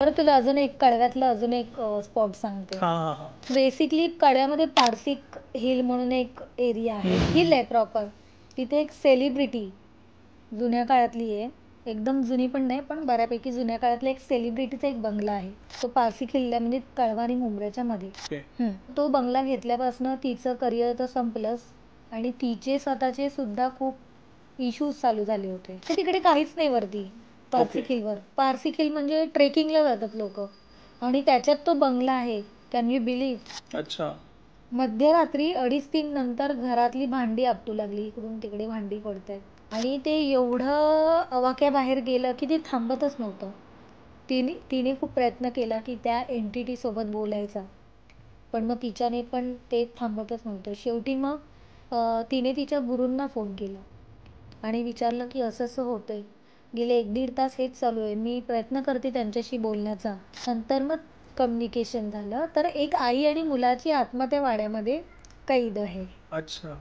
बरं तुला अजून एक कळव्यातलं अजून एक स्पॉट सांगते. हां हां हां. बेसिकली कळव्यामध्ये पारसिक हिल म्हणून एक एरिया आहे, हिल आहे प्रॉपर. तिथे एक सेलिब्रिटी जुन्या काळातली आहे, एकदम जुनी पण नाही पण बऱ्यापैकी जुन्या काळातला एक सेलिब्रिटीचा एक बंगला आहे. तो पारसिक हिलला म्हणजे कळवा आणि मुंब्र्याच्या मध्ये. तो बंगला घेतल्यापासून तिचं करिअर तर संपलंच आणि तिचे स्वतःचे सुद्धा खूप इश्यूज चालू झाले होते. तर तिकडे काहीच नाही वरती पारसिक हिलवर. पारसिक हिल म्हणजे ट्रेकिंगला जातात लोक आणि त्याच्यात तो बंगला आहे. Can you believe? अच्छा. मध्यरात्री 2:30-3 नंतर घरातली भांडी आपटू लागली, इकडून तिकडे भांडी पडतायत आणि ते एवढं आवाक्याबाहेर गेलं की ते थांबतच नव्हतं. तिने खूप प्रयत्न केला की त्या एंटिटी सोबत बोलायचा, पण मग तिच्याने पण ते थांबतच नव्हतं. शेवटी मग तिने तिच्या गुरूंना फोन केला आणि विचारलं की असं असं होतंय, गेले 1-1.5 तास हेच चालू आहे, मी प्रयत्न करते त्यांच्याशी बोलण्याचा. नंतर मग कम्युनिकेशन झालं. तर एक आई आणि मुलाची आत्मा त्या वाड्यामध्ये कैद आहे. अच्छा.